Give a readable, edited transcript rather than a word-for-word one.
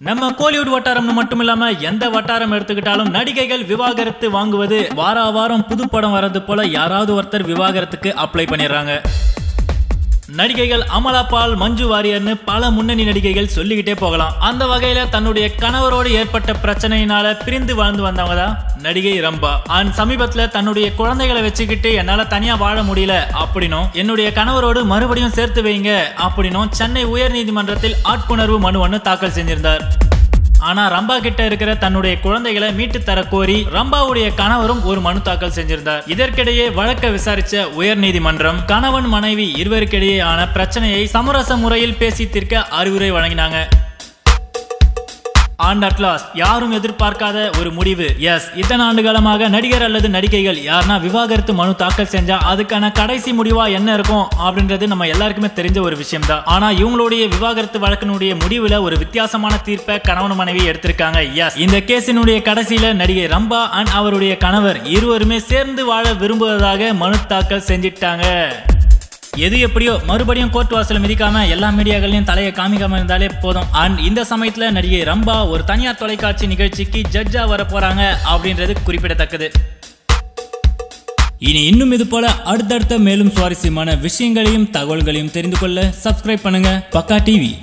நம்ம கோலிவுட் வட்டாரம்னு மட்டும் இல்லாம எந்த வட்டாரம் எடுத்துக்கிட்டாலும் நடிகைகள் விவாகரத்து வாங்குவது வாரம் புது படம் வர்றது போல யாராவது ஒருத்தர் விவாகரத்துக்கு அப்ளை பண்ணிடுறாங்க. நடிகைகள் அமலா பால், மஞ்சு வாரியர்னு பல முன்னணி நடிகைகள் சொல்லிக்கிட்டே போகலாம். அந்த வகையில தன்னுடைய கணவரோடு ஏற்பட்ட பிரச்சனையினால பிரிந்து வாழ்ந்து வந்தவங்க தான் நடிகை ரம்பா. சமீபத்துல தன்னுடைய குழந்தைகளை வச்சுக்கிட்டு என்னால தனியா வாழ முடியல அப்படின்னும், என்னுடைய கணவரோடு மறுபடியும் சேர்த்து வைங்க அப்படின்னும் சென்னை உயர் நீதிமன்றத்தில் ஆட்புணர்வு மனு ஒன்று தாக்கல் செஞ்சிருந்தார். ஆனா ரம்பா கிட்ட இருக்கிற தன்னுடைய குழந்தைகளை மீட்டு தர கோரி ரம்பாவுடைய கணவரும் ஒரு மனு தாக்கல் செஞ்சிருந்தார். இதற்கிடையே வழக்கை விசாரிச்ச உயர் நீதிமன்றம் கணவன் மனைவி இருவருக்கிடையே ஆன பிரச்சனையை சமரச முறையில் பேசி தீர்க்க அறிவுரை வழங்கினாங்க. யாரும் எதிர்பார்க்காத ஒரு முடிவு. இத்தனை ஆண்டு காலமாக நடிகர் அல்லது நடிகைகள் யாருன்னா விவாகரத்து மனு தாக்கல் செஞ்சா அதுக்கான கடைசி முடிவா என்ன இருக்கும் அப்படின்றது நம்ம எல்லாருக்குமே தெரிஞ்ச ஒரு விஷயம் தான். ஆனா இவங்களுடைய விவாகரத்து வழக்கினுடைய முடிவுல ஒரு வித்தியாசமான தீர்ப்பை கணவன் மனைவி எடுத்திருக்காங்க. இந்த கேஸினுடைய கடைசியில நடிகை ரம்பா அண்ட் அவருடைய கணவர் இருவருமே சேர்ந்து வாழ விரும்புவதாக மனு தாக்கல் செஞ்சிட்டாங்க. எது எப்படியோ மறுபடியும் கோர்ட் வாசல மிதிக்காம எல்லா மீடியாக்களையும் தலையை காமிக்காம இருந்தாலே போதும். அண்ட் இந்த சமயத்துல நடிகை ரம்பா ஒரு தனியார் தொலைக்காட்சி நிகழ்ச்சிக்கு ஜட்ஜா வர போறாங்க அப்படின்றது குறிப்பிடத்தக்கது. இனி இன்னும் இது போல அடுத்தடுத்த மேலும் சுவாரஸ்யமான விஷயங்களையும் தகவல்களையும் தெரிந்து கொள்ள சப்ஸ்கிரைப் பண்ணுங்க பக்கா டிவி.